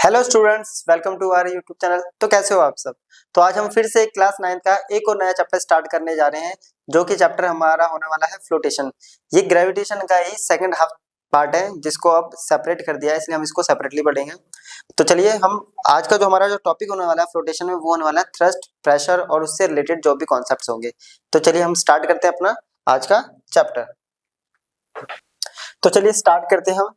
Hello students, welcome to our YouTube channel. तो कैसे हो आप सब। तो आज हम फिर से क्लास 9 का एक और नया चैप्टर स्टार्ट करने जा रहे हैं, जो कि चैप्टर हमारा होने वाला है फ्लोटेशन। ये ग्रेविटेशन का ही सेकंड हाफ पार्ट है, जिसको अब सेपरेट कर दिया है, इसलिए हम इसको सेपरेटली पढ़ेंगे। तो चलिए, हम आज का जो हमारा जो टॉपिक होने वाला है फ्लोटेशन में, वो होने वाला है थ्रस्ट, प्रेशर और उससे रिलेटेड जो भी कॉन्सेप्ट्स होंगे। तो चलिए हम स्टार्ट करते हैं अपना आज का चैप्टर। तो चलिए स्टार्ट करते हैं हम।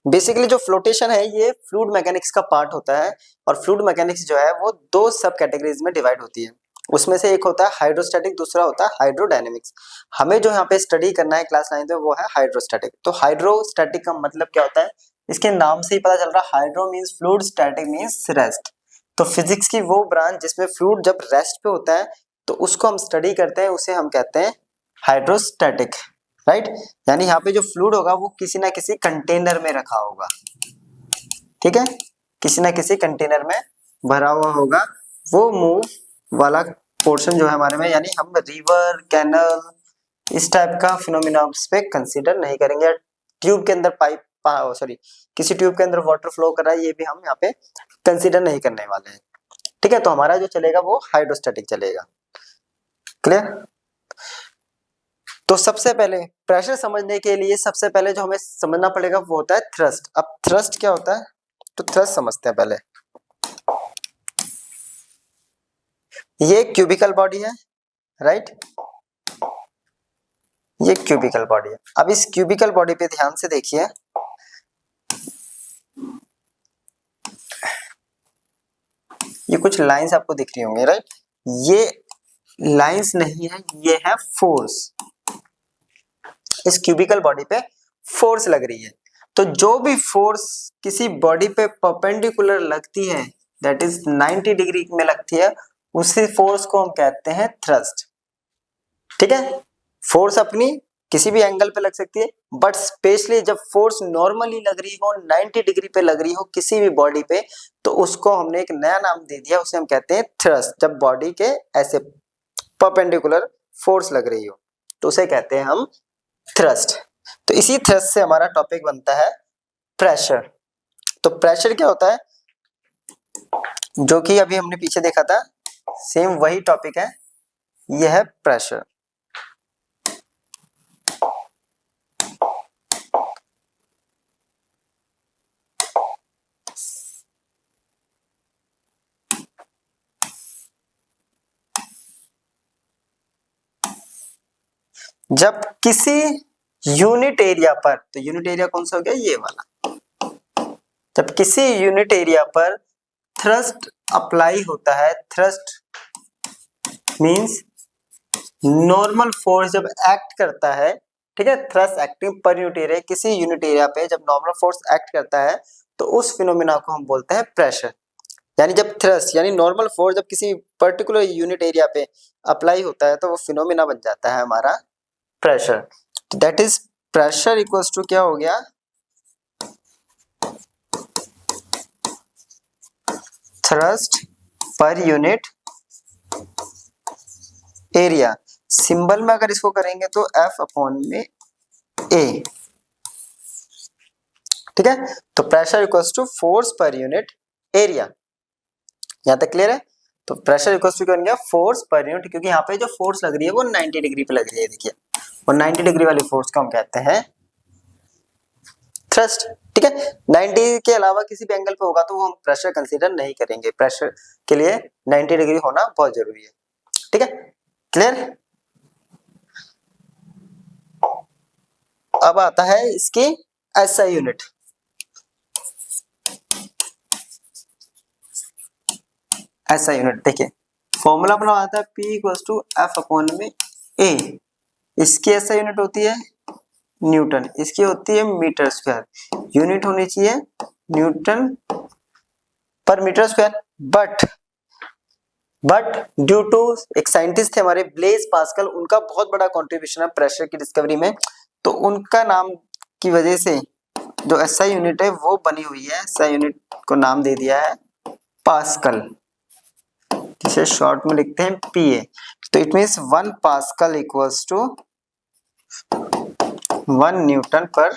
बेसिकली जो फ्लोटेशन है ये फ्लूइड मैकेनिक्स का पार्ट होता है, और फ्लूइड मैकेनिक्स जो है वो दो सब कैटेगरीज में डिवाइड होती है। उसमें से एक होता है हाइड्रोस्टैटिक, दूसरा होता है हाइड्रोडायनेमिक्स। हमें जो यहाँ पे स्टडी करना है क्लास 9 में, वो है हाइड्रोस्टैटिक। तो हाइड्रोस्टैटिक का मतलब क्या होता है, इसके नाम से ही पता चल रहा है। Hydro means fluid, static means rest. तो फिजिक्स की वो ब्रांच जिसमें फ्लूइड जब रेस्ट पे होता है तो उसको हम स्टडी करते हैं, उसे हम कहते हैं हाइड्रोस्टैटिक, राइट। यानी यहाँ पे जो फ्लूइड होगा वो किसी ना किसी कंटेनर में रखा होगा, ठीक है, किसी ना किसी कंटेनर में भरा हुआ होगा। वो मूव वाला पोर्शन जो है हमारे में, यानी हम रिवर, कैनल, इस टाइप का फिनोमिना पे कंसीडर नहीं करेंगे। ट्यूब के अंदर पाइप, सॉरी, किसी ट्यूब के अंदर वाटर फ्लो कर रहा है, ये भी हम यहाँ पे कंसीडर नहीं करने वाले हैं, ठीक है। तो हमारा जो चलेगा वो हाइड्रोस्टैटिक चलेगा। क्लियर। तो सबसे पहले प्रेशर समझने के लिए सबसे पहले जो हमें समझना पड़ेगा वो होता है थ्रस्ट। अब थ्रस्ट क्या होता है, तो थ्रस्ट समझते हैं पहले। ये क्यूबिकल बॉडी है, राइट। ये क्यूबिकल बॉडी है। अब इस क्यूबिकल बॉडी पे ध्यान से देखिए, ये कुछ लाइंस आपको दिख रही होंगी, राइट। ये लाइंस नहीं है, ये है फोर्स। इस क्यूबिकल बॉडी पे फोर्स लग रही है। तो जो भी फोर्स किसी बॉडी पे परपेंडिकुलर लगती है, दैट इज 90 डिग्री में लगती है, उसी फोर्स को हम कहते हैं थ्रस्ट, ठीक है। फोर्स अपनी किसी भी एंगल पे लग सकती है, बट स्पेशली जब फोर्स नॉर्मली लग रही हो, 90 डिग्री पे लग रही हो किसी भी बॉडी पे, तो उसको हमने एक नया नाम दे दिया, उसे हम कहते हैं थ्रस्ट। जब बॉडी के ऐसे परपेंडिकुलर फोर्स लग रही हो तो उसे कहते हैं हम थ्रस्ट। तो इसी थ्रस्ट से हमारा टॉपिक बनता है प्रेशर। तो प्रेशर क्या होता है, जो कि अभी हमने पीछे देखा था, सेम वही टॉपिक है, यह है प्रेशर। जब किसी यूनिट एरिया पर, तो यूनिट एरिया कौन सा हो गया, ये वाला। जब किसी यूनिट एरिया पर थ्रस्ट अप्लाई होता है, थ्रस्ट मींस नॉर्मल फोर्स जब एक्ट करता है, ठीक है, थ्रस्ट एक्टिंग पर यूनिट एरिया, किसी यूनिट एरिया पे जब नॉर्मल फोर्स एक्ट करता है तो उस फिनोमिना को हम बोलते हैं प्रेशर। यानी जब थ्रस्ट यानी नॉर्मल फोर्स जब किसी पर्टिकुलर यूनिट एरिया पे अप्लाई होता है तो वो फिनोमिना बन जाता है हमारा pressure. That is pressure equals to क्या हो गया, थ्रस्ट पर यूनिट एरिया। सिंबल में अगर इसको करेंगे तो F अपॉन में A, ठीक है। तो pressure equals to force per unit area. यहां तक क्लियर है। तो प्रेशर इक्वल्स टू क्या बन गया, फोर्स पर यूनिट, क्योंकि यहाँ पे जो फोर्स लग रही है वो 90 डिग्री पे लग रही है, देखिए, और 90 डिग्री वाली फोर्स को हम कहते हैं थ्रस्ट, ठीक है। 90 के अलावा किसी भी एंगल पे होगा तो वो हम प्रेशर कंसीडर नहीं करेंगे। प्रेशर के लिए 90 डिग्री होना बहुत जरूरी है, ठीक है। क्लियर। अब आता है इसकी एसआई यूनिट। एसआई यूनिट देखिए, फॉर्मूला अपना आता है P equals to F upon में A। इसकी एसआई यूनिट होती है न्यूटन, इसकी होती है मीटर स्क्वायर। यूनिट होनी चाहिए newton per metre square. But due to एक साइंटिस्ट थे हमारे ब्लेज पास्कल, उनका बहुत बड़ा कंट्रीब्यूशन है प्रेशर की डिस्कवरी में, तो उनका नाम की वजह से जो एसआई यूनिट है वो बनी हुई है। एसआई यूनिट को नाम दे दिया है पास्कल, जिसे शॉर्ट में लिखते हैं पीए। तो it means 1 pascal equals to 1 newton per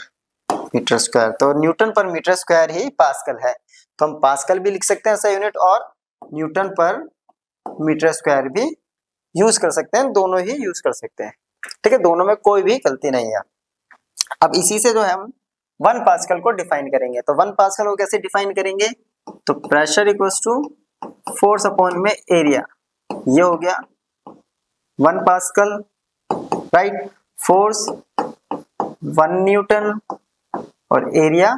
metre square, तो न्यूटन पर मीटर स्क्वायर ही पास्कल है। तो हम पास्कल भी लिख सकते हैं ऐसा यूनिट, और न्यूटन पर मीटर स्क्वायर भी यूज कर सकते हैं, दोनों ही यूज कर सकते हैं। ठीक है, दोनों में कोई भी गलती नहीं है। अब इसी से जो है हम 1 पास्कल को डिफाइन करेंगे। तो 1 पास्कल को कैसे डिफाइन करेंगे, तो pressure equals to force upon में एरिया, ये हो गया 1 पास्कल, राइट। फोर्स 1 न्यूटन और एरिया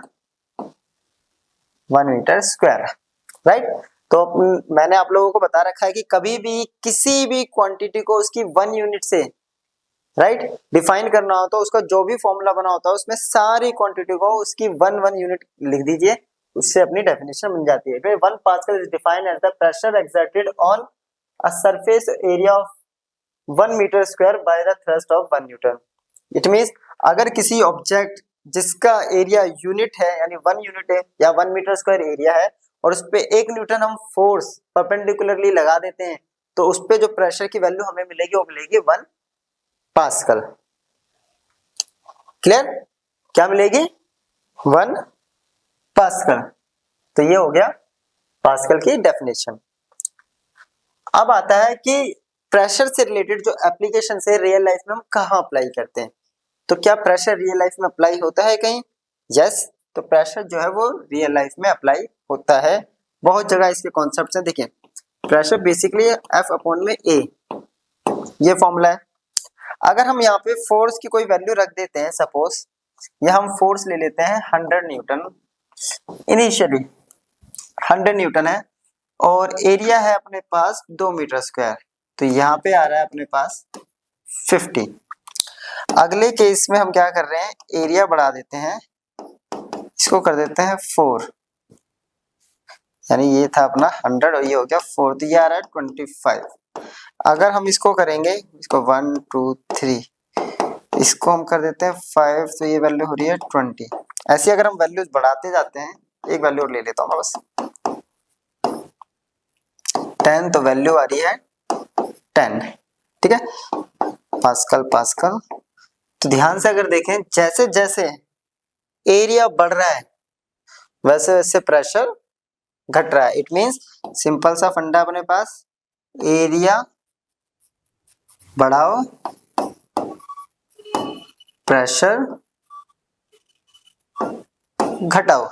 1 मीटर स्क्वायर, राइट। तो मैंने आप लोगों को बता रखा है कि कभी भी किसी भी क्वांटिटी को उसकी 1 यूनिट से, राइट, डिफाइन करना हो तो उसका जो भी फॉर्मूला बना होता है उसमें सारी क्वांटिटी को उसकी 1 यूनिट लिख दीजिए, उससे अपनी डेफिनेशन बन जाती है। फिर 1 pascal is defined as the pressure exerted on a surface area of 1 metre square by the thrust of 1 newton. It means अगर किसी ऑब्जेक्ट जिसका एरिया यूनिट है, यानी 1 यूनिट है या 1 मीटर स्क्वायर एरिया है, और उस पे 1 न्यूटन हम फोर्स परपेंडिकुलरली लगा देते हैं, तो उस पे जो प्रेशर की वैल्यू हमें मिलेगी वो मिलेगी 1 पास्कल। क्लियर, क्या मिलेगी, 1 पास्कल। तो ये हो गया पास्कल की डेफिनेशन। अब आता है कि प्रेशर से रिलेटेड जो एप्लीकेशन है रियल लाइफ में हम कहाँ अप्लाई करते हैं। तो क्या प्रेशर रियल लाइफ में अप्लाई होता है कहीं, यस। तो प्रेशर जो है वो रियल लाइफ में अप्लाई होता है, बहुत जगह इसके कॉन्सेप्ट हैं। देखिए, प्रेशर बेसिकली F अपॉन में A, ये फॉर्मूला है। अगर हम यहाँ पे फोर्स की कोई वैल्यू रख देते हैं, सपोज यहाँ हम फोर्स ले लेते हैं 100 न्यूटन, इनिशियली 100 न्यूटन है, और एरिया है अपने पास 2 मीटर स्क्वायर, तो यहाँ पे आ रहा है अपने पास 50। अगले केस में हम क्या कर रहे हैं, एरिया बढ़ा देते हैं, इसको कर देते हैं 4, यानी ये था अपना 100 और ये हो गया 4, तो ये आ रहा है 25। अगर हम इसको करेंगे, इसको 1 2 3, इसको हम कर देते हैं 5, तो ये वैल्यू हो रही है 20। ऐसे अगर हम वैल्यूज बढ़ाते जाते हैं, एक वैल्यू और ले लेता हूँ मैं बस, 10, तो वैल्यू आ रही है 10, ठीक है, पास्कल पास्कल। तो ध्यान से अगर देखें, जैसे जैसे एरिया बढ़ रहा है वैसे वैसे प्रेशर घट रहा है। इट मींस सिंपल सा फंडा अपने पास, एरिया बढ़ाओ प्रेशर घटाओ,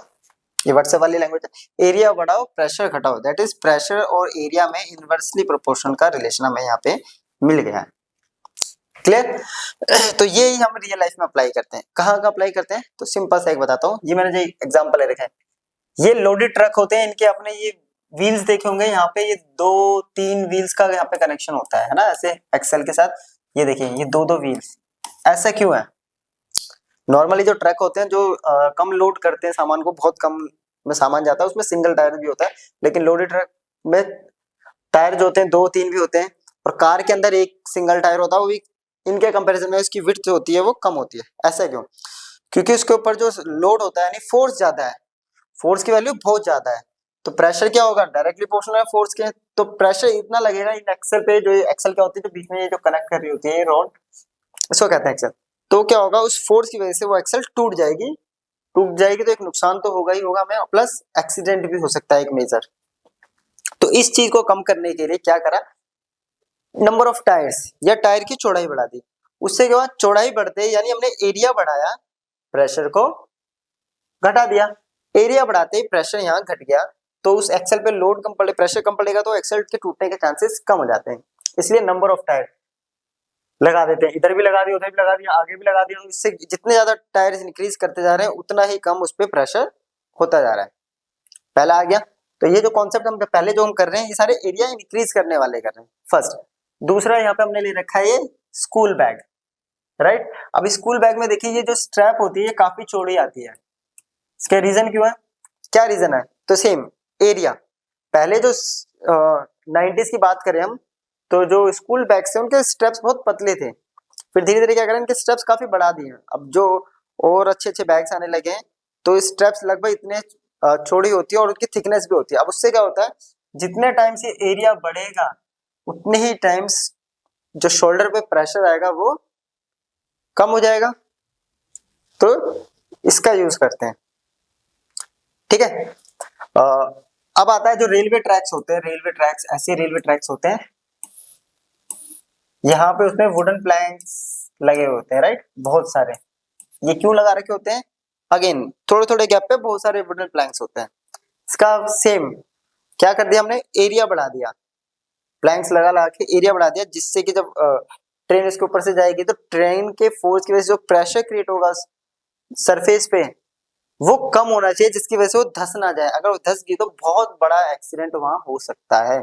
ये व्हाट्सएप वाली लैंग्वेज है। एरिया बढ़ाओ प्रेशर घटाओ, दैट इज प्रेशर और एरिया में इनवर्सली प्रोपोर्शनल का रिलेशन हमें यहाँ पे मिल गया है। क्लियर, तो ये ही हम रियल लाइफ में अप्लाई करते हैं। कहाँ का अप्लाई करते हैं, तो सिंपल सा एक बताता हूँ। ये मैंने जो एग्जांपल ले रखा है, ये लोडेड ट्रक होते हैं, इनके अपने ये व्हील्स देखे होंगे, यहाँ पे ये 2-3 व्हील्स का यहाँ पे कनेक्शन होता है ना, ऐसे एक्सेल के साथ। ये देखिए, ये 2-2 व्हील्स, ऐसा क्यों है। नॉर्मली जो ट्रक होते हैं जो कम लोड करते हैं सामान को, बहुत कम में सामान जाता है, उसमें सिंगल टायर भी होता है, लेकिन लोडेड ट्रक में टायर जो होते हैं 2-3 भी होते हैं, और कार के अंदर एक सिंगल टायर होता है, वो भी इनके कंपैरिजन में उसकी विड्थ जो होती है वो कम होती है। ऐसा क्यों, क्योंकि उसके ऊपर जो लोड होता है यानी फोर्स ज्यादा है, फोर्स की वैल्यू बहुत ज्यादा है, तो प्रेशर क्या होगा, डायरेक्टली प्रोपोर्शनल है फोर्स के। तो प्रेशर इतना लगेगा इन एक्सल पे, जो एक्सल क्या होती है, जो बीच में ये जो कनेक्ट कर रही होती है ये रॉड, इसको कहते हैं एक्सल। तो क्या होगा, उस फोर्स की वजह से वो एक्सल टूट जाएगी तो एक नुकसान तो होगा ही होगा हमें, प्लस एक्सीडेंट भी हो सकता है एक मेजर। तो इस चीज को कम करने के लिए क्या करा, नंबर ऑफ टायर्स या टायर की चौड़ाई बढ़ा दी। उससे क्या हुआ, चौड़ाई बढ़ते यानी हमने एरिया बढ़ाया, प्रेशर को घटा दिया। एरिया बढ़ाते ही प्रेशर यहाँ घट गया, तो उस एक्सल पे लोड कम पड़े, प्रेशर कम पड़ेगा, तो एक्सल के टूटने के चांसेस कम हो जाते हैं। इसलिए नंबर ऑफ टायर लगा देते हैं, इधर भी लगा दिया, उधर भी लगा दिया, आगे भी लगा दिया। इससे जितने ज्यादा टायर इंक्रीज करते जा रहे हैं उतना ही कम उस पर प्रेशर होता जा रहा है। पहला आ गया। तो ये जो कॉन्सेप्ट हम पहले जो हम कर रहे हैं, ये सारे एरिया इंक्रीज करने वाले कर रहे हैं, फर्स्ट। दूसरा यहाँ पे हमने ले रखा है ये स्कूल बैग, राइट। अब स्कूल बैग में देखिए, ये जो स्ट्रैप होती है काफी चौड़ी आती है। इसका रीजन क्यों है, क्या रीजन है, तो सेम एरिया। पहले जो 90s की बात करें हम, तो जो स्कूल बैग्स थे उनके स्ट्रैप्स बहुत पतले थे, फिर धीरे धीरे क्या करें, इनके स्ट्रैप्स काफी बढ़ा दिए हैं। अब जो और अच्छे अच्छे बैग्स आने लगे हैं, तो स्ट्रैप्स लगभग इतने चौड़ी होती है और उनकी थिकनेस भी होती है। अब उससे क्या होता है, जितने टाइम से एरिया बढ़ेगा उतने ही टाइम्स जो शोल्डर पे प्रेशर आएगा वो कम हो जाएगा। तो इसका यूज करते हैं। ठीक है, अब आता है जो रेलवे ट्रैक्स होते हैं, रेलवे ट्रैक्स, ऐसे रेलवे ट्रैक्स होते हैं, यहाँ पे उसमें वुडन प्लैंक्स लगे होते हैं, राइट, बहुत सारे। ये क्यों लगा रखे होते हैं? अगेन थोड़े थोड़े गैप पे बहुत सारे वुडन प्लैंक्स होते हैं। इसका सेम क्या कर दिया हमने, एरिया बढ़ा दिया, प्लैंक्स लगा लगा के एरिया बढ़ा दिया, जिससे कि जब ट्रेन इसके ऊपर से जाएगी तो ट्रेन के फोर्स की वजह से जो प्रेशर क्रिएट होगा सरफेस पे वो कम होना चाहिए, जिसकी वजह से वो धंस ना जाए। अगर वो धंस गई तो बहुत बड़ा एक्सीडेंट वहां हो सकता है।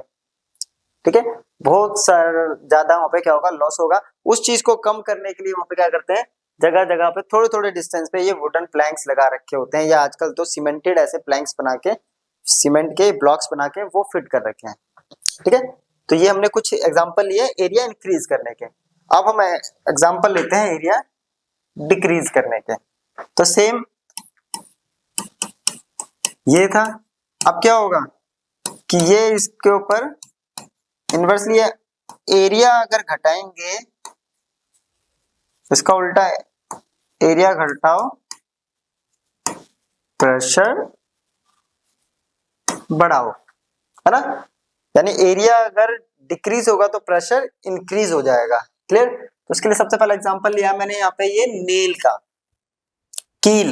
ठीक है, बहुत सारा ज्यादा वहां पे क्या होगा, लॉस होगा। उस चीज को कम करने के लिए वहां पे क्या करते हैं, जगह जगह पे थोड़े थोड़े डिस्टेंस पे ये वुडन प्लैंक्स लगा रखे होते हैं, या आजकल तो सीमेंटेड ऐसे प्लैंक्स बना के, सीमेंट के ब्लॉक्स बना के वो फिट कर रखे हैं। ठीक है, तो ये हमने कुछ एग्जांपल लिए एरिया इंक्रीज करने के। अब हम एग्जांपल लेते हैं एरिया डिक्रीज करने के। तो सेम ये था, अब क्या होगा कि ये इसके ऊपर इनवर्सली एरिया अगर घटाएंगे, इसका उल्टा है, एरिया घटाओ प्रेशर बढ़ाओ, है ना। यानी एरिया अगर डिक्रीज होगा तो प्रेशर इंक्रीज हो जाएगा। क्लियर? तो उसके लिए सबसे पहला एग्जांपल लिया मैंने यहाँ पे, ये नेल का कील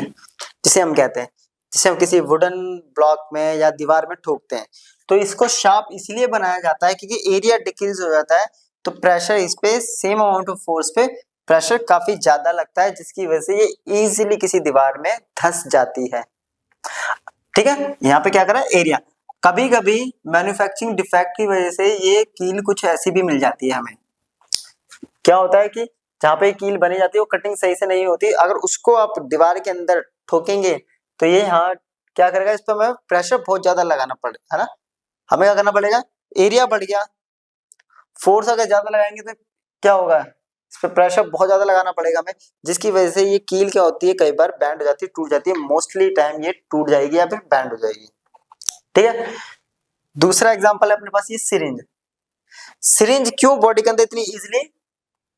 जिसे हम कहते हैं, जिसे हम किसी वुडन ब्लॉक में या दीवार में ठोकते हैं। तो इसको शार्प इसलिए बनाया जाता है क्योंकि एरिया डिक्रीज हो जाता है तो प्रेशर इस पे सेम अमाउंट ऑफ फोर्स पे प्रेशर काफी ज्यादा लगता है, जिसकी वजह से ये इजीली किसी दीवार में धंस जाती है। ठीक है, यहाँ पे क्या करा एरिया। कभी कभी मैन्युफैक्चरिंग डिफेक्ट की वजह से ये कील कुछ ऐसी भी मिल जाती है हमें। क्या होता है कि जहाँ पे कील बनी जाती है वो कटिंग सही से नहीं होती, अगर उसको आप दीवार के अंदर ठोकेंगे तो ये यहाँ क्या करेगा, इस पर हमें प्रेशर बहुत ज्यादा लगाना पड़ेगा, है ना। हमें क्या करना पड़ेगा, एरिया बढ़ गया, फोर्स अगर ज्यादा लगाएंगे तो क्या होगा, इस पर प्रेशर बहुत ज्यादा लगाना पड़ेगा हमें, जिसकी वजह से ये कील क्या होती है, कई बार बैंड हो जाती है, टूट जाती है, मोस्टली टाइम ये टूट जाएगी या फिर बैंड हो जाएगी। ठीक है, दूसरा एग्जांपल है अपने पास ये सिरिंज। सिरिंज क्यों बॉडी के अंदर इतनी इजीली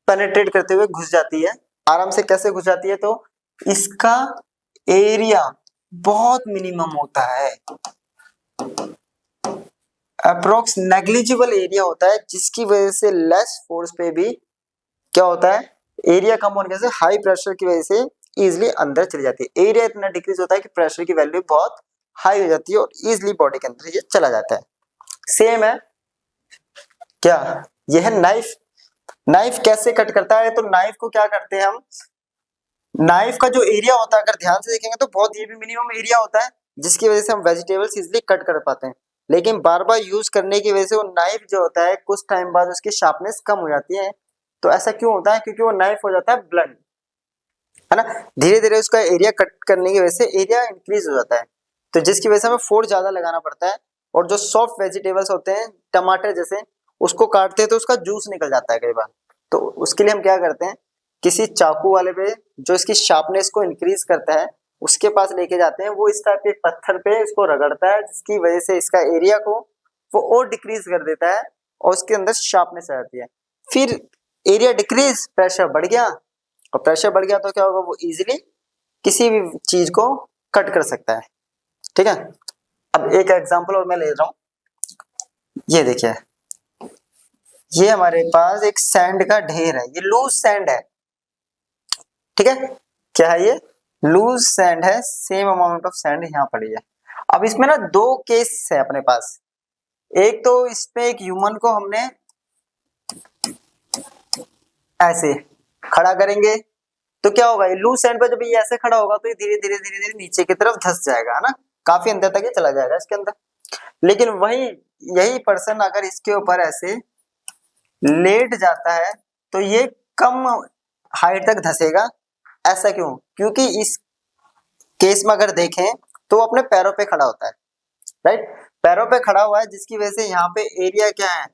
पेनिट्रेट करते हुए घुस जाती है, आराम से कैसे घुस जाती है, तो इसका एरिया बहुत मिनिमम होता है, अप्रोक्स नेग्लिजिबल एरिया होता है, जिसकी वजह से लेस फोर्स पे भी क्या होता है, एरिया कम होने की वजह से हाई प्रेशर की वजह से इजिली अंदर चली जाती है। एरिया इतना डिक्रीज होता है कि प्रेशर की वैल्यू बहुत हाई हो जाती है और इजिली बॉडी के अंदर ये चला जाता है। सेम है क्या, यह है नाइफ। नाइफ कैसे कट करता है, तो नाइफ को क्या करते हैं हम, नाइफ का जो एरिया होता है अगर ध्यान से देखेंगे तो बहुत ये भी मिनिमम एरिया होता है, जिसकी वजह से हम वेजिटेबल्स इजिली कट कर पाते हैं। लेकिन बार बार यूज करने की वजह से वो नाइफ जो होता है कुछ टाइम बाद उसकी शार्पनेस कम हो जाती है। तो ऐसा क्यों होता है, क्योंकि वो नाइफ हो जाता है ब्लंट, है ना, धीरे धीरे उसका एरिया कट करने की वजह से एरिया इंक्रीज हो जाता है, तो जिसकी वजह से हमें फोर्स ज्यादा लगाना पड़ता है। और जो सॉफ्ट वेजिटेबल्स होते हैं टमाटर जैसे, उसको काटते हैं तो उसका जूस निकल जाता है कई बार, तो उसके लिए हम क्या करते हैं, किसी चाकू वाले पे जो इसकी शार्पनेस को इंक्रीज करता है उसके पास लेके जाते हैं, वो इस टाइप के पत्थर पे इसको रगड़ता है, जिसकी वजह से इसका एरिया को वो और डिक्रीज कर देता है और उसके अंदर शार्पनेस आ जाती है। फिर एरिया डिक्रीज, प्रेशर बढ़ गया, और प्रेशर बढ़ गया तो क्या होगा, वो इजीली किसी भी चीज को कट कर सकता है। ठीक है, अब एक एग्जांपल और मैं ले रहा हूं, ये देखिए, ये हमारे पास एक सैंड का ढेर है, ये लूज सैंड है। ठीक है, क्या है, ये लूज सैंड है, सेम अमाउंट ऑफ सैंड यहाँ पड़ी है। अब इसमें ना दो केस है अपने पास, एक तो इसमें एक ह्यूमन को हमने ऐसे खड़ा करेंगे तो क्या होगा, ये लूज सैंड पर जब ये ऐसे खड़ा होगा तो ये धीरे धीरे धीरे धीरे नीचे की तरफ धंस जाएगा, है ना, काफी अंदर तक ये चला जाएगा इसके अंदर। लेकिन वही यही पर्सन अगर इसके ऊपर ऐसे लेट जाता है तो ये कम हाइट तक धंसेगा। ऐसा क्यों, क्योंकि इस केस में अगर देखें तो वो अपने पैरों पे खड़ा होता है, राइट, पैरों पे खड़ा हुआ है, जिसकी वजह से यहाँ पे एरिया क्या है,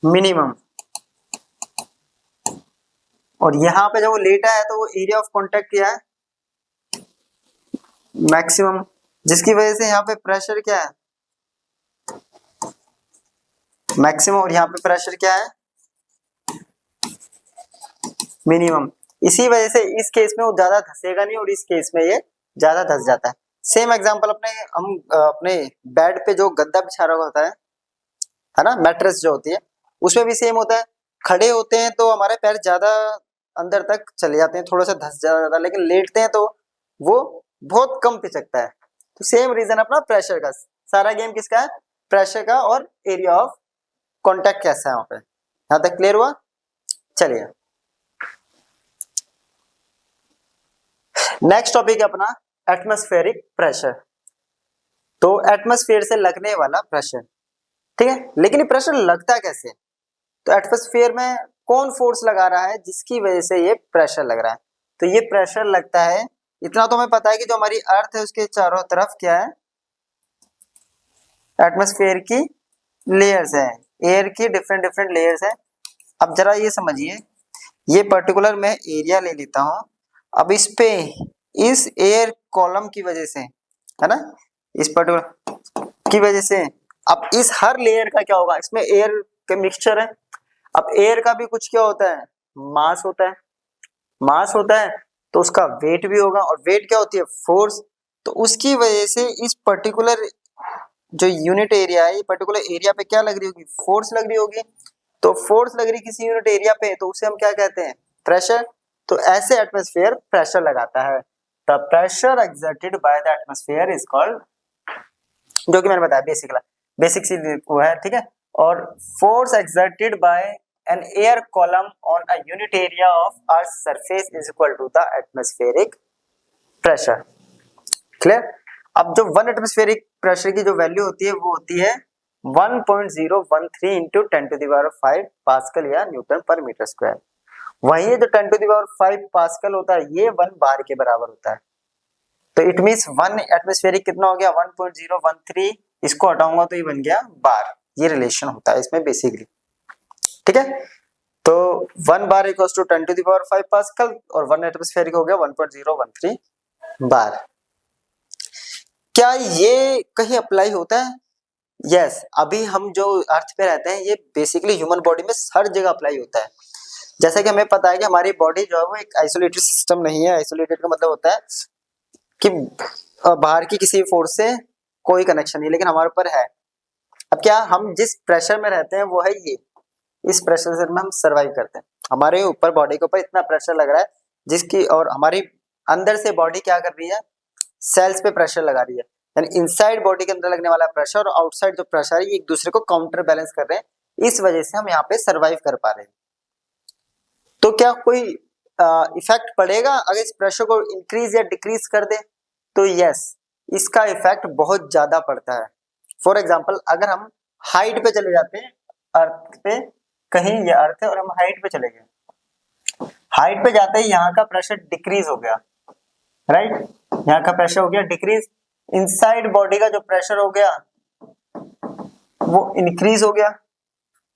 मिनिमम, और यहाँ पे जब वो लेटा है तो वो एरिया ऑफ कांटेक्ट क्या है, मैक्सिमम, जिसकी वजह से यहाँ पे प्रेशर क्या है, मैक्सिमम, और यहाँ पे प्रेशर क्या है, मिनिमम। इसी वजह से इस केस में वो ज्यादा धसेगा नहीं और इस केस में ये ज्यादा धस जाता है। सेम एग्जांपल हम अपने बेड पे जो गद्दा बिछा रहा होता है ना, मैट्रेस जो होती है, उसमें भी सेम होता है। खड़े होते हैं तो हमारे पैर ज्यादा अंदर तक चले जाते हैं, थोड़ा सा धस जाता है, लेकिन लेटते हैं तो वो बहुत कम पिचकता है। तो सेम रीजन अपना प्रेशर का, सारा गेम किसका है, प्रेशर का, और एरिया ऑफ कॉन्टैक्ट कैसा है वहां पे। यहां तक क्लियर हुआ? चलिए नेक्स्ट टॉपिक है अपना एटमॉस्फेरिक प्रेशर। तो एटमॉस्फेयर से लगने वाला प्रेशर, ठीक है, लेकिन ये प्रेशर लगता कैसे? तो एटमॉस्फेयर में कौन फोर्स लगा रहा है जिसकी वजह से ये प्रेशर लग रहा है? तो ये प्रेशर लगता है, इतना तो हमें पता है कि जो हमारी अर्थ है उसके चारों तरफ क्या है, एटमॉस्फेयर की लेयर्स है, एयर की डिफरेंट डिफरेंट लेयर्स है। अब जरा ये समझिए, ये पर्टिकुलर मैं एरिया ले लेता हूं। अब इस पे इस एयर कॉलम की वजह से, है ना, इस पर्टिकुलर की वजह से, अब इस हर लेयर का क्या होगा, इसमें एयर का मिक्सचर है। अब एयर का भी कुछ क्या होता है, मास होता है। मास होता है तो उसका वेट भी होगा, और वेट क्या होती है, फोर्स। तो उसकी वजह से इस पर्टिकुलर जो यूनिट एरिया है, ये पर्टिकुलर एरिया पे क्या लग रही होगी, फोर्स लग रही होगी। तो फोर्स लग रही किसी यूनिट एरिया पे, तो उसे हम क्या कहते हैं, प्रेशर। तो ऐसे एटमॉस्फेयर प्रेशर लगाता है। The pressure exerted by the atmosphere is called, जो कि मैंने बताया बेसिक सी वो है, ठीक है। और force exerted by an air column on a unit area of earth surface is equal to the atmospheric pressure. Clear? अब जो वन एटमॉस्फेरिक प्रेशर की जो वैल्यू होती है वो होती है 1.013 इंटू 10⁵ पास्कल या न्यूटन पर मीटर स्क्वायर। वही है जो 10⁵ पास्कल होता है, ये 1 बार के बराबर होता है। तो इट मींस 1 एटमॉस्फेरिक कितना हो गया, 1.013, इसको हटाऊंगा तो ये बन गया बार। ये रिलेशन होता है इसमें बेसिकली, ठीक है। तो 1 बार इक्वल्स टू 10⁵ पास्कल और 1 एटमॉस्फेरिक हो गया 1.013 बार। क्या ये कहीं अप्लाई होता है? यस, अभी हम जो अर्थ पे रहते हैं ये बेसिकली ह्यूमन बॉडी में हर जगह अप्लाई होता है। जैसा कि हमें पता है कि हमारी बॉडी जो है वो एक आइसोलेटेड सिस्टम नहीं है। आइसोलेटेड का मतलब होता है कि बाहर की किसी फोर्स से कोई कनेक्शन नहीं, लेकिन हमारे ऊपर है। अब क्या हम जिस प्रेशर में रहते हैं वो है ये, इस प्रेशर में हम सर्वाइव करते हैं। हमारे ऊपर बॉडी के ऊपर इतना प्रेशर लग रहा है जिसकी, और हमारी अंदर से बॉडी क्या कर रही है, सेल्स पे प्रेशर लगा रही है। यानी इनसाइड बॉडी के अंदर लगने वाला प्रेशर और आउटसाइड जो प्रेशर है ये एक दूसरे को काउंटर बैलेंस कर रहे हैं। इस वजह से हम यहाँ पे सर्वाइव कर पा रहे हैं। तो क्या कोई इफेक्ट पड़ेगा अगर इस प्रेशर को इंक्रीज या डिक्रीज कर दे? तो यस, इसका इफेक्ट बहुत ज्यादा पड़ता है। फॉर एग्जाम्पल, अगर हम हाइट पे चले जाते हैं, अर्थ पे, कहीं ये अर्थ है और हम हाइट पे चले गए, हाइट पे जाते ही यहाँ का प्रेशर डिक्रीज हो गया, राइट, यहाँ का प्रेशर हो गया डिक्रीज। इनसाइड बॉडी का जो प्रेशर हो गया वो इंक्रीज हो गया।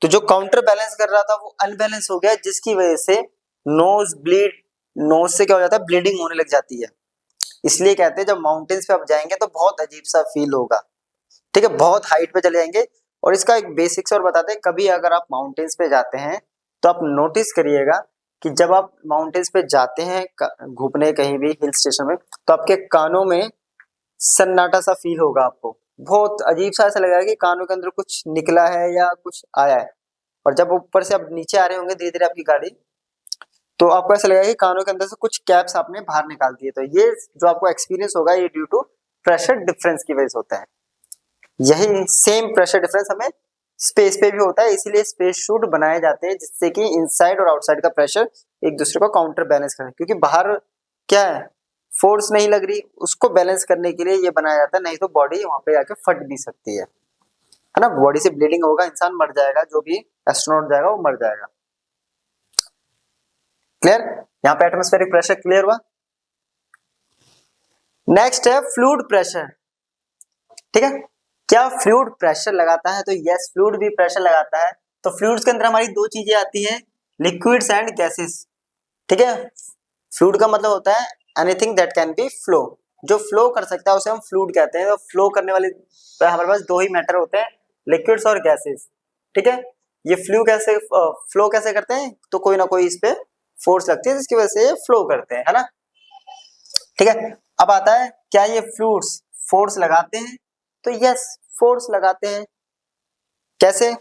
तो जो काउंटर बैलेंस कर रहा था वो अनबैलेंस हो गया, जिसकी वजह से नोज से क्या हो जाता है, ब्लीडिंग होने लग जाती है। इसलिए कहते हैं जब माउंटेन्स पे आप जाएंगे तो बहुत अजीब सा फील होगा, ठीक है, बहुत हाइट पे चले जाएंगे। और इसका एक बेसिक्स और बताते हैं, कभी अगर आप माउंटेन्स पे जाते हैं तो आप नोटिस करिएगा कि जब आप माउंटेन्स पे जाते हैं घूमने कहीं भी हिल स्टेशन में, तो आपके कानों में सन्नाटा सा फील होगा, आपको बहुत अजीब सा ऐसा लगेगा कि कानों के अंदर कुछ निकला है या कुछ आया है। और जब ऊपर से आप नीचे आ रहे होंगे धीरे धीरे आपकी गाड़ी, तो आपको ऐसा लगेगा कि कानों के अंदर से कुछ कैप्स आपने बाहर निकाल दिए। तो ये जो आपको एक्सपीरियंस होगा ये ड्यू टू प्रेशर डिफरेंस की वजह से होता है। यही सेम प्रेशर डिफरेंस हमें स्पेस पे भी होता है, इसीलिए स्पेस शूट बनाए जाते हैं जिससे कि इनसाइड और आउटसाइड का प्रेशर एक दूसरे को काउंटर बैलेंस करें। क्योंकि बाहर क्या है, फोर्स नहीं लग रही, उसको बैलेंस करने के लिए ये बनाया जाता है, नहीं तो बॉडी वहां पे जाके फट भी सकती है ना, बॉडी से ब्लीडिंग होगा, इंसान मर जाएगा, जो भी एस्ट्रोनॉट जाएगा वो मर जाएगा। क्लियर? यहाँ पे एटमॉस्फेरिक प्रेशर क्लियर हुआ। नेक्स्ट है फ्लूइड प्रेशर, ठीक है। क्या फ्लूइड प्रेशर लगाता है? तो यस, फ्लूइड भी प्रेशर लगाता है। तो फ्लूइड्स के अंदर हमारी दो चीजें आती हैं, लिक्विड्स एंड गैसेस, ठीक है। फ्लूइड का मतलब होता है anything that can be flow, जो फ्लो कर सकता है उसे हम फ्लूइड कहते हैं। तो फ्लो करने वाले हमारे पास दो ही मैटर होते हैं, लिक्विड्स और गैसेस, ठीक है। ये फ्लो कैसे करते हैं, तो कोई ना कोई इस पे फोर्स लगती है जिसकी वजह से ये फ्लो करते हैं, है ना। ठीक है, अब आता है क्या ये फ्लूइड्स फोर्स लगाते हैं, तो यस फोर्स लगाते हैं। कैसे,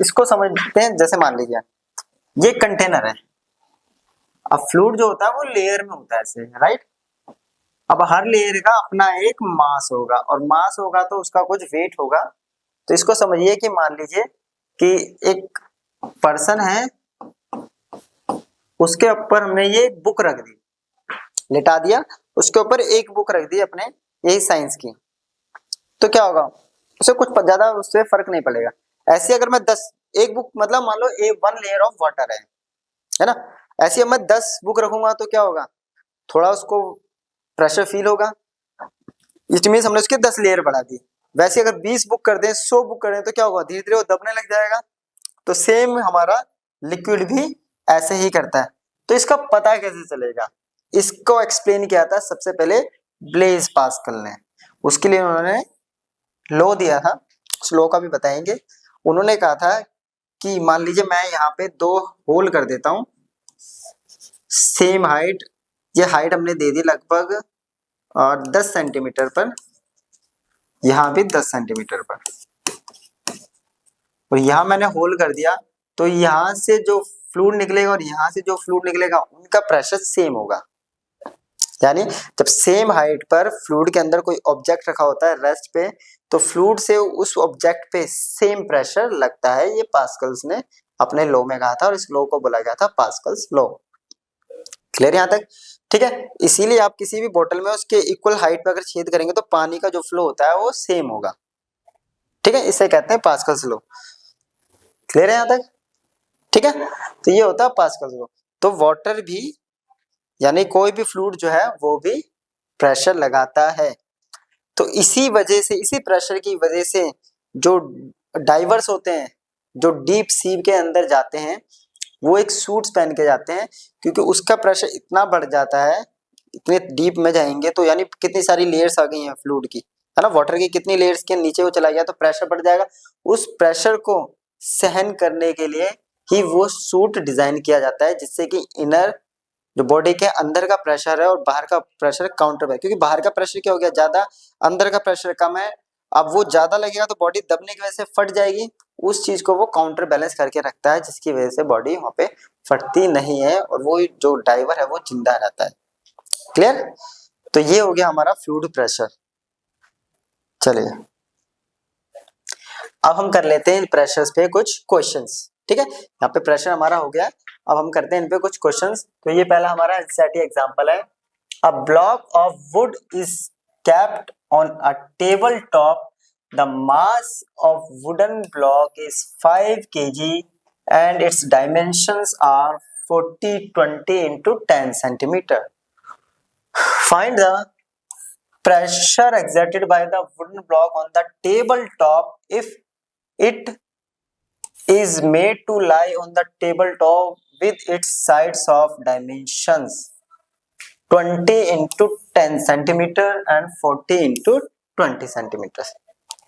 इसको समझते हैं। जैसे मान लीजिए ये कंटेनर है, अब फ्लूइड जो होता है वो लेयर में होता है ऐसे, राइट। अब हर लेयर का अपना एक मास होगा, और मास होगा तो उसका कुछ वेट होगा। तो इसको समझिए कि मान लीजिए कि एक पर्सन है, उसके ऊपर हमने ये बुक रख दी, लिटा दिया, उसके ऊपर एक बुक रख दी अपने यही साइंस की, तो क्या होगा, उसे कुछ ज्यादा उससे फर्क नहीं पड़ेगा। ऐसे अगर मैं 10 एक बुक मतलब मान लो ए 1 लेयर ऑफ वाटर है ना, ऐसे मैं 10 बुक रखूंगा तो क्या होगा, थोड़ा उसको प्रेशर फील होगा, इट मीन्स हमने उसके 10 लेयर बढ़ा दी। वैसे अगर 20 बुक कर दें, 100 बुक कर दें, तो क्या होगा, धीरे धीरे वो दबने लग जाएगा। तो सेम हमारा लिक्विड भी ऐसे ही करता है। तो इसका पता कैसे चलेगा, इसको एक्सप्लेन किया था सबसे पहले ब्लेज पास्कल ने। उसके लिए उन्होंने लॉ दिया था, उस लॉ का भी बताएंगे। उन्होंने कहा था कि मान लीजिए मैं यहाँ पे 2 होल कर देता हूँ, सेम हाइट, ये हाइट हमने दे दी लगभग 10 सेंटीमीटर पर, यहाँ भी 10 सेंटीमीटर पर, और यहाँ मैंने होल कर दिया। तो यहाँ से जो फ्लूइड निकलेगा और यहाँ से जो फ्लूइड निकलेगा उनका प्रेशर सेम होगा। यानी जब सेम हाइट पर फ्लूइड के अंदर कोई ऑब्जेक्ट रखा होता है रेस्ट पे, तो फ्लूइड से उस ऑब्जेक्ट पे सेम प्रेशर लगता है। ये पास्कल्स ने अपने लॉ में कहा था, और इस लॉ को बोला गया था पास्कल्स लॉ। क्लियर यहाँ तक, ठीक है। इसीलिए आप किसी भी बोतल में उसके इक्वल हाइट पे अगर छेद करेंगे तो पानी का जो फ्लो होता है वो सेम होगा, ठीक है। इसे कहते हैं पास्कल्स लॉ। क्लियर है यहाँ तक, ठीक है। तो ये होता है पास्कल्स लॉ। तो वाटर भी, यानी कोई भी फ्लूइड जो है वो भी प्रेशर लगाता है। तो इसी वजह से, इसी प्रेशर की वजह से जो डाइवर्स होते हैं, जो डीप सी के अंदर जाते हैं, वो एक सूट्स पहन के जाते हैं, क्योंकि उसका प्रेशर इतना बढ़ जाता है, इतने डीप में जाएंगे तो यानी कितनी सारी लेयर्स आ गई हैं फ्लूइड की, है ना। वाटर की कितनी लेयर्स के नीचे वो चला गया तो प्रेशर बढ़ जाएगा। उस प्रेशर को सहन करने के लिए ही वो सूट डिजाइन किया जाता है, जिससे कि इनर जो बॉडी के अंदर का प्रेशर है और बाहर का प्रेशर काउंटर है। क्योंकि बाहर का प्रेशर क्या हो गया ज्यादा, अंदर का प्रेशर कम है। अब वो ज्यादा लगेगा तो बॉडी दबने की वजह से फट जाएगी, उस चीज को वो काउंटर बैलेंस करके रखता है, जिसकी वजह से बॉडी वहां पे फटती नहीं है और वो जो डाइवर है वो जिंदा रहता है। क्लियर, तो ये हो गया हमारा फ्लूइड प्रेशर। चलिए अब हम कर लेते हैं इन प्रेशर्स पे कुछ क्वेश्चंस, ठीक है। यहाँ पे प्रेशर हमारा हो गया, अब हम करते हैं इन पे कुछ क्वेश्चंस। तो ये पहला हमारा एनसीईआरटी एग्जांपल है। A block of would is kept on a table top, the mass of wooden block is 5 kg and its dimensions are 40, 20 into 10 centimeter. Find the pressure exerted by the wooden block on the tabletop if it is made to lie on the tabletop with its sides of dimensions 20 into 10 centimeter and 40 into 20 centimeter.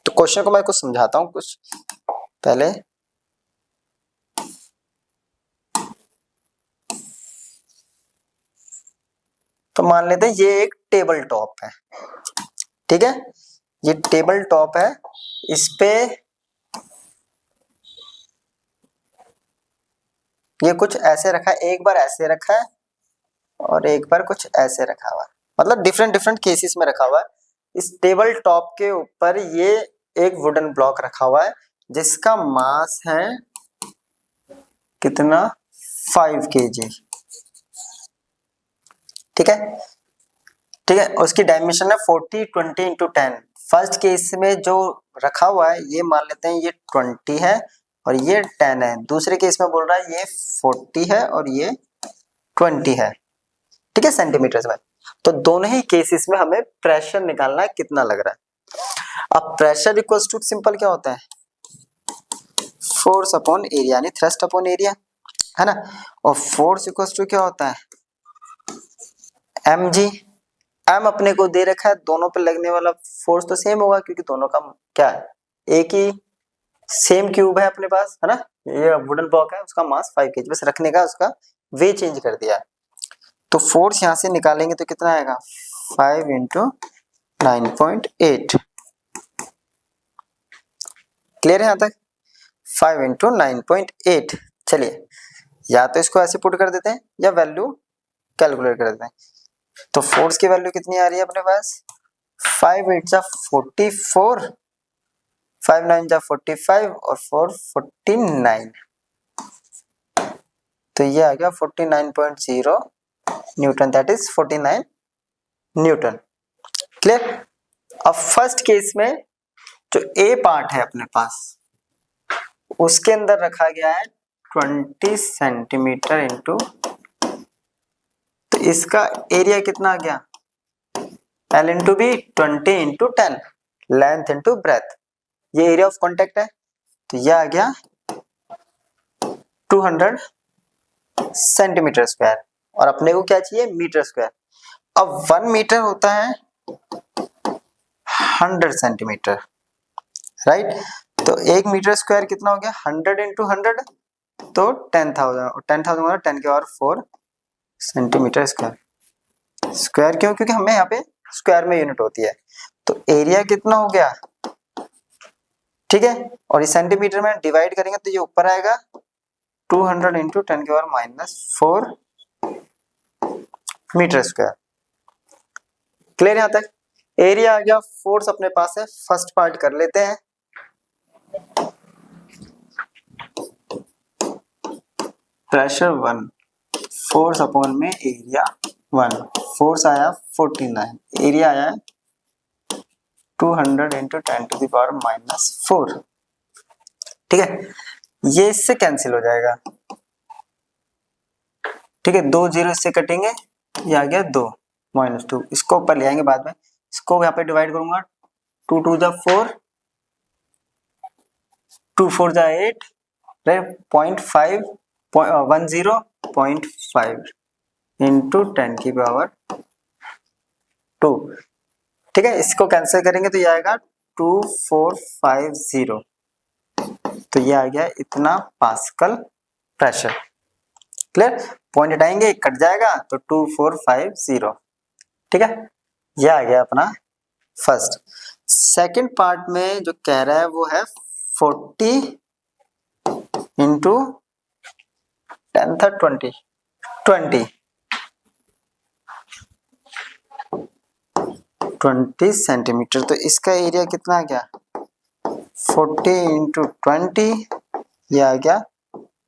तो question को मैं कुछ समझाता हूँ कुछ पहले। तो मान लेते हैं ये एक टेबल टॉप है, ठीक है। ये टेबल टॉप है, इस पे ये कुछ ऐसे रखा है, एक बार ऐसे रखा है और एक बार कुछ ऐसे रखा हुआ है, मतलब डिफरेंट डिफरेंट केसेस में रखा हुआ है। इस टेबल टॉप के ऊपर ये एक वुडन ब्लॉक रखा हुआ है जिसका मास है कितना, 5 kg, ठीक है, ठीक है। उसकी डायमेंशन है 40, 20 into 10। फर्स्ट केस में जो रखा हुआ है ये मान लेते हैं ये 20 है और ये 10 है। दूसरे केस में बोल रहा है ये 40 है और ये 20 है, ठीक है, सेंटीमीटर में। तो दोनों ही केसेस में हमें प्रेशर निकालना है कितना लग रहा है। अब प्रेशर इक्वल्स टू सिंपल क्या होता है, फोर्स अपॉन एरिया, यानी थ्रस्ट अपॉन एरिया, है ना। और फोर्स इक्वल्स टू क्या होता है, mg। m अपने को दे रखा है, दोनों पे लगने वाला फोर्स तो सेम होगा क्योंकि दोनों का क्या है, एक ही सेम क्यूब है अपने पास, है ना। ये वुडन ब्लॉक है, उसका मास 5 kg, बस रखने का उसका वे चेंज कर दिया है। तो फोर्स यहाँ से निकालेंगे तो कितना आएगा 5 इंटू 9.8। क्लियर है यहाँ तक? 5 इंटू 9.8। चलिए या तो इसको ऐसे पुट कर देते हैं या वैल्यू कैलकुलेट कर देते हैं। तो फोर्स की वैल्यू कितनी आ रही है अपने पास 5 8 जा 44, 5 9 जा 45 और 4 49। तो ये आ गया 49.0 Newton, that is 49 Newton. Clear? अब फर्स्ट केस में जो ए पार्ट है अपने पास उसके अंदर रखा गया है 20 सेंटीमीटर इंटू, तो इसका एरिया कितना आ गया L into B 20 into 10, length into breadth, ये एरिया ऑफ कॉन्टेक्ट है। तो ये आ गया 200 सेंटीमीटर स्क्वायर और अपने को क्या चाहिए मीटर स्क्वायर। अब 1 मीटर होता है 100 सेंटीमीटर, राइट? तो 1 मीटर स्क्वायर कितना हो गया 100 इंटू 100, तो 10,000, और 10,000 मतलब 10 के पावर 4 सेंटीमीटर स्क्वायर। स्क्वायर क्यों? क्योंकि हमें यहाँ पे स्क्वायर में यूनिट होती है। तो एरिया कितना हो गया, ठीक है, और इस सेंटीमीटर में डिवाइड करेंगे तो ये ऊपर आएगा 200 इंटू 10 के पावर -4 मीटर स्क्वायर। क्लियर यहाँ तक? एरिया आ गया, फोर्स अपने पास है, फर्स्ट पार्ट कर लेते हैं। प्रेशर 1, फोर्स अपॉन में एरिया 1, फोर्स आया 49, एरिया आया 200 इंटू 10 टू द पावर -4। ठीक है, ये इससे कैंसिल हो जाएगा, ठीक है, 2 0 इससे कटेंगे, ये आ गया 2 -2, इसको ऊपर ले आएंगे बाद में, इसको यहाँ पे डिवाइड करूंगा 2 2 जा 4, 2 4 जा 8, 0.5 10.5 इंटू 10 की पावर 2। ठीक है, इसको कैंसिल करेंगे तो ये आएगा 2450, तो ये आ गया इतना पास्कल प्रेशर। क्लियर? पॉइंट हटाएंगे एक कट जाएगा तो 2450। ठीक है, ये आ गया अपना फर्स्ट। सेकंड पार्ट में जो कह रहा है वो है 40 इंटू 10 था 20 सेंटीमीटर, तो इसका एरिया कितना आ गया 40 इंटू 20, ये आ गया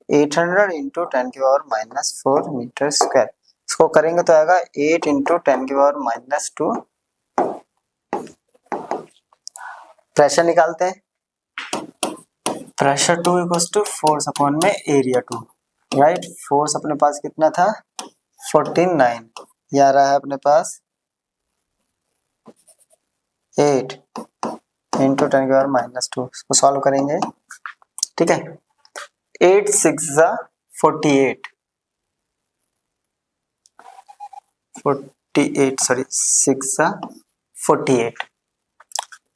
800 इंटू 10 की पावर -4 मीटर स्क्वायर। इसको करेंगे तो आएगा 8 इंटू 10 की पावर -2। प्रेशर निकालते हैं, pressure 2 equals to force upon में एरिया 2, राइट? फोर्स अपने पास कितना था 49, ये आ रहा है अपने पास 8 इंटू 10 की पावर -2, इसको सॉल्व करेंगे, ठीक है, 8 6 जा 48, सॉरी 6 जा 48,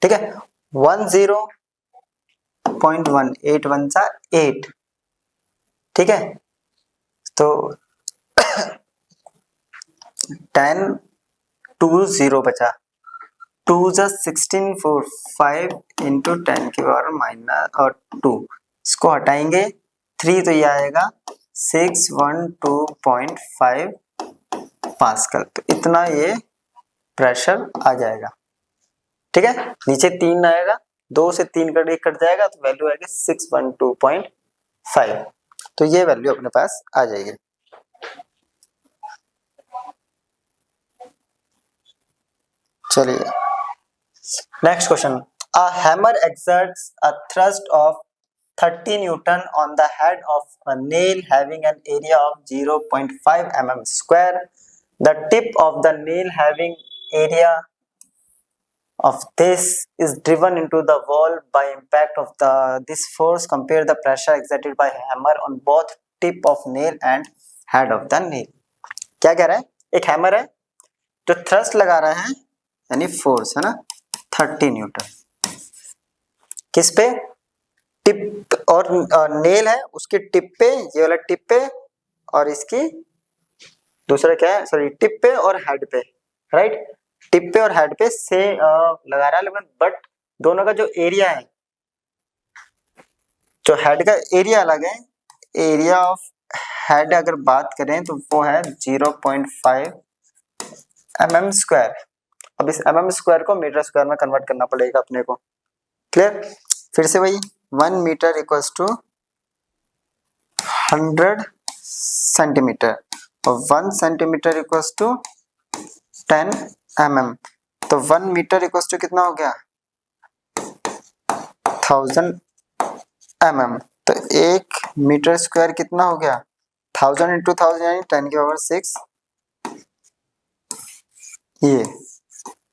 ठीक है, 10.1 8 1 जा 8, ठीक है, तो 10 2 0 बचा, 2 जा 16 4 5 इंटू 10 की पावर -2, इसको हटाएंगे 3 तो ये आएगा 612.5 पास्कल, तो इतना ये प्रेशर आ जाएगा। ठीक है, नीचे 3 आएगा, 2 से 3 कट एक कट जाएगा तो वैल्यू आएगी 612.5, तो ये वैल्यू अपने पास आ जाएगी। चलिए next question, a hammer exerts a thrust of 30 Newton on the head of a nail having an area of 0.5 mm square. The tip of the nail having area of this is driven into the wall by impact of this force. Compare the pressure exerted by hammer on both tip of nail and head of the nail. क्या कह रहा है, एक hammer है जो thrust लगा रहा है यानी फोर्स है ना 30 न्यूटन, किस पे, टिप, और नेल है उसके टिप पे, ये वाला टिप पे और इसकी दूसरा क्या है, सॉरी टिप पे और हेड पे, राइट। टिप पे और हेड पे से लगा रहा है लेकिन बट दोनों का जो एरिया है, जो हेड का एरिया अलग है। एरिया ऑफ हेड अगर बात करें तो वो है 0.5 mm स्क्वायर। अब इस mm स्क्वायर को मीटर स्क्वायर में कन्वर्ट करना पड़ेगा अपने को, क्लियर। फिर से वही 1 मीटर इक्वल्स टू 100 सेंटीमीटर और 1 सेंटीमीटर इक्वल्स टू 10 mm। तो 1 मीटर इक्वल्स टू कितना हो गया, 1000 mm। तो 1 मीटर स्क्वायर कितना हो गया, 1000 इंटू 1000 यानी 10 की पावर 6।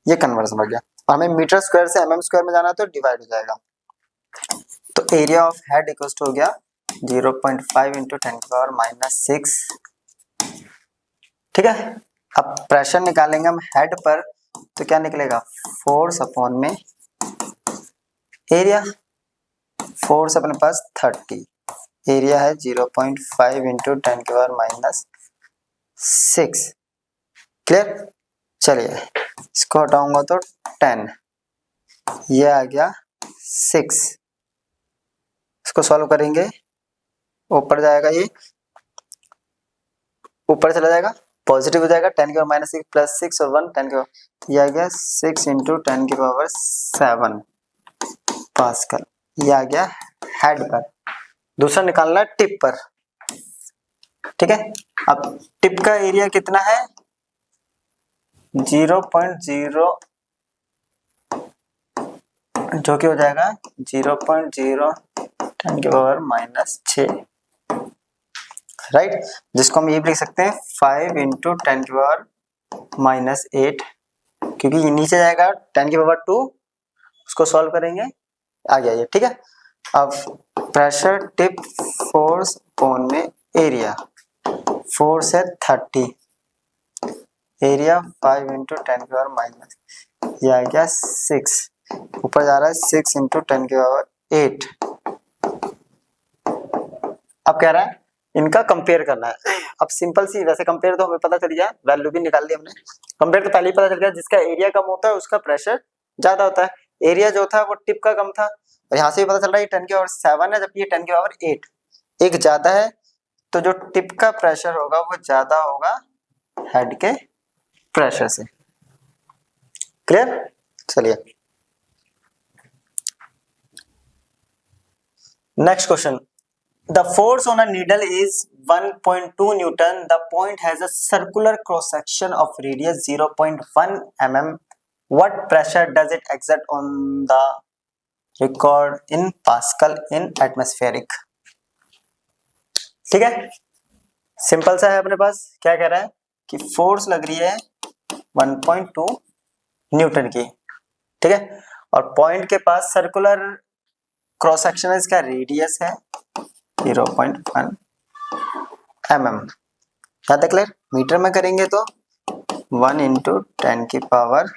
ये कन्वर्जन हो गया। हमें मीटर स्क्वायर से mm स्क्वायर में जाना है तो डिवाइड हो जाएगा। तो area of head equals to हो गया 0.5 इंटू 10 की पावर -6, ठीक है। अब प्रेशर निकालेंगे हम हेड पर, तो क्या निकलेगा, फोर्स अपॉन में एरिया। फोर्स अपने पास 30, एरिया है 0.5 इंटू 10 की पावर -6, क्लियर। चलिए इसको हटाऊंगा तो 10, ये आ गया 6। इसको सॉल्व करेंगे, ऊपर जाएगा, ये ऊपर चला जाएगा, पॉजिटिव हो जाएगा, 10 की पावर -6 प्लस 6 और 1 10 की पावर, ये आ गया 6 इंटू 10 की पावर 7 पास्कल। ये आ गया हेड पर। दूसरा निकालना है टिप पर, ठीक है। अब टिप का एरिया कितना है, 0.0 जो कि हो जाएगा 0.0 10 की पावर -6, राइट। जिसको हम ये भी लिख सकते हैं 5 इंटू 10 की पावर -8, क्योंकि ये नीचे जाएगा 10 की पावर 2, उसको सॉल्व करेंगे, आ गया ये, ठीक है। अब प्रेशर टिप फोर्स अपॉन में एरिया, फोर्स है 30, एरिया 5 इंटू 10 की पावर माइनस, ये आ गया 6, ऊपर जा रहा है 6 इंटू 10 की पावर 8। अब कह रहा है इनका कंपेयर करना है। अब सिंपल सी, वैसे कंपेयर तो हमें पता चल गया, वैल्यू भी निकाल ली हमने, कंपेयर तो पहले ही पता चल गया, जिसका एरिया कम होता है उसका प्रेशर ज्यादा होता है। एरिया जो था वो टिप का कम था, और यहाँ से भी पता चल रहा है ये 10 की पावर 7 है, जबकि ये 10 की पावर 8, एक ज्यादा है, तो जो टिप का प्रेशर होगा वो ज्यादा होगा हेड के प्रेशर से, क्लियर। चलिए next question, the force on a needle is 1.2 newton, the point has a circular cross section of radius 0.1 mm, what pressure does it exert on the record in pascal in atmospheric। ठीक है, simple सा है, अपने पास क्या कह रहा है कि फोर्स लग रही है 1.2 न्यूटन की, ठीक है, और पॉइंट के पास सर्कुलर क्रॉस सेक्शन है, इसका रेडियस है 0.1 mm। याद है, क्लियर। मीटर में करेंगे तो 1 इंटू 10 की पावर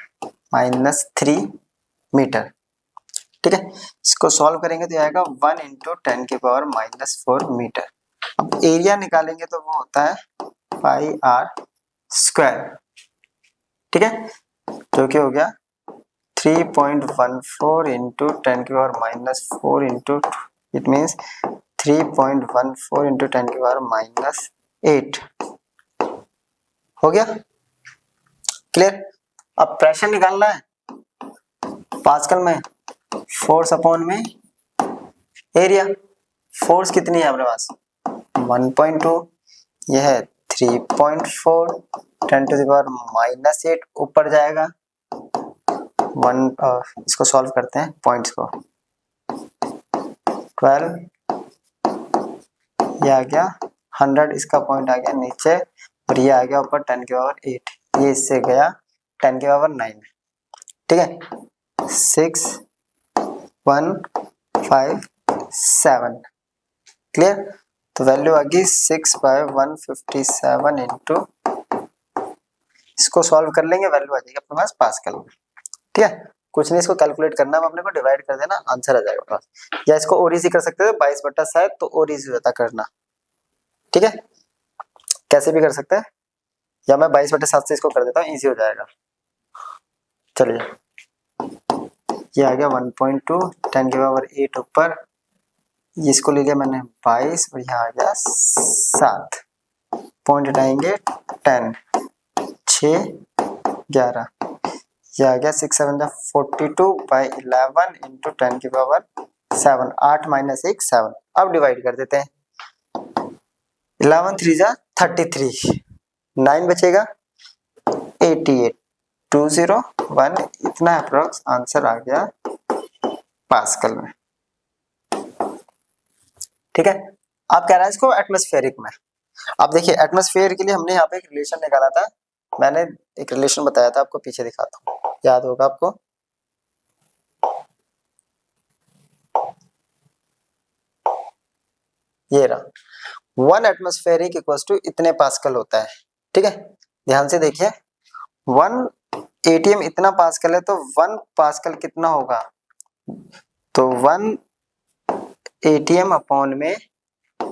-3 मीटर, ठीक है। इसको सॉल्व करेंगे तो आएगा 1 इंटू 10 की पावर -4 मीटर। अब एरिया निकालेंगे तो वो होता है पाई आर स्क्वायर, ठीक है, जो कि हो गया 3.14 इंटू 10 की power -4 into, it means 3.14 into 10 की पावर -8 हो गया, क्लियर। अब प्रेशर निकालना है पास्कल में, फोर्स अपॉन में एरिया। फोर्स कितनी है अपने पास 1.2, यह है 3.4, 10 टू द पावर -8, ऊपर जाएगा 1, इसको सॉल्व करते हैं पॉइंट्स को, 12, ये आ गया 100, इसका पॉइंट आ गया नीचे, और ये आ गया ऊपर 10 की पावर 8, ये इससे गया 10 की पावर 9, ठीक है। 6 1 5 7, क्लियर। तो वैल्यू आ गई 6/157 इंटू, इसको सॉल्व कर लेंगे, वैल्यू आ जाएगी अपने पास पास्कल, ठीक है। कुछ नहीं, इसको कैलकुलेट करना है, अपने को डिवाइड कर देना, आंसर आ जाएगा पास। या इसको और इजी कर सकते थे, 22 बटा शायद, तो और इजी होता करना, ठीक है। कैसे भी कर सकते हैं, या मैं 22/7 से इसको कर देता हूँ, इजी हो जाएगा। चलिए ये आ गया 1.2, 10⁸ ऊपर, इसको ले लिया मैंने 22 और यहाँ आ गया 7, पॉइंट हटाएंगे 10, 6, 11, यह आ गया 6 7 42/11 इंटू 10⁻7, 8 - 1 7। अब डिवाइड कर देते हैं, 11 3 33, 9 बचेगा 88, 201, इतना अप्रोक्स आंसर आ गया पास्कल में। ठीक है, आप कह रहा है इसको एटमॉस्फेरिक में। अब देखिए एटमॉस्फेयर के लिए हमने यहाँ पे एक रिलेशन निकाला था, मैंने एक रिलेशन बताया था आपको, पीछे दिखाता हूँ, याद होगा आपको। ये रहा 1 एटमॉस्फेरिक इक्वल्स टू इतने पास्कल होता है। ठीक है, ध्यान से देखिए 1 एटीएम इतना पास्कल है, तो 1 पास्कल कितना होगा, तो 1 एटीएम अपॉन में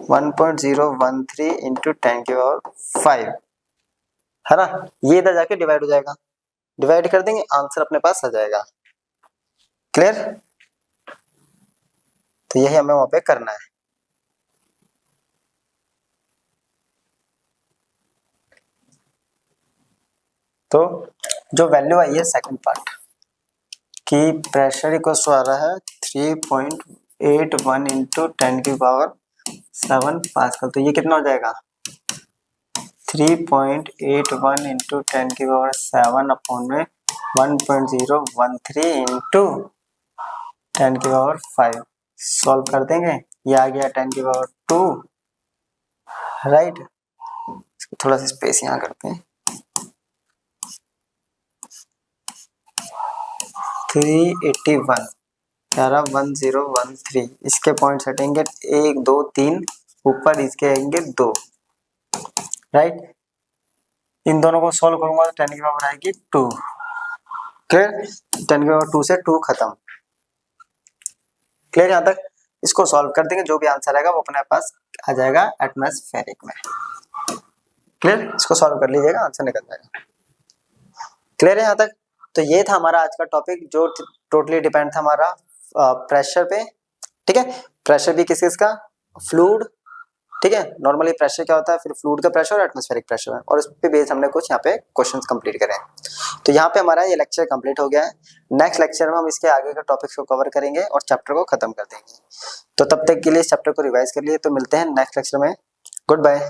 1.013 इंटू 10⁵ है ना, ये इधर जाके डिवाइड हो जाएगा, डिवाइड कर देंगे आंसर अपने पास आ जाएगा। क्लियर, तो यही हमें वहां पे करना है। तो जो वैल्यू आई है सेकंड पार्ट कि प्रेशर इक्वल टू आ रहा है 3.81 इंटू 10⁻7 पास्कल, तो ये कितना हो जाएगा 3.81 इंटू 10⁻7 अपॉन में 1.013 इंटू 10⁵ सॉल्व कर देंगे, ये आ गया 10⁻2, राइट। थोड़ा सा स्पेस यहाँ करते हैं, 381 1013, इसके पॉइंट्स हटेंगे 1 2 3, ऊपर इसके आएंगे 2, राइट। इन दोनों को सॉल्व करूंगा तो 10⁻ आएगी 2, क्लियर, 10⁻2 से 2 खत्म। क्लियर, यहाँ तक इसको सॉल्व कर देंगे, जो भी आंसर आएगा वो अपने पास आ जाएगा एटमॉस्फेरिक में। क्लियर, इसको सॉल्व कर लीजिएगा, आंसर निकल जाएगा। क्लियर है यहाँ तक। तो ये था हमारा आज का टॉपिक, जो टोटली डिपेंड था हमारा प्रेशर पे। ठीक है, प्रेशर भी किस किस का, फ्लूइड, ठीक है, नॉर्मली प्रेशर क्या होता है, फिर फ्लूइड का प्रेशर और एटमॉस्फेरिक प्रेशर है, और उस पे बेस हमने कुछ यहाँ पे क्वेश्चंस कंप्लीट करे। तो यहाँ पे हमारा ये लेक्चर कंप्लीट हो गया है। नेक्स्ट लेक्चर में हम इसके आगे के टॉपिक्स को कवर करेंगे और चैप्टर को खत्म कर देंगे। तो तब तक के लिए इस चैप्टर को रिवाइज कर लिए, तो मिलते हैं नेक्स्ट लेक्चर में। Good bye.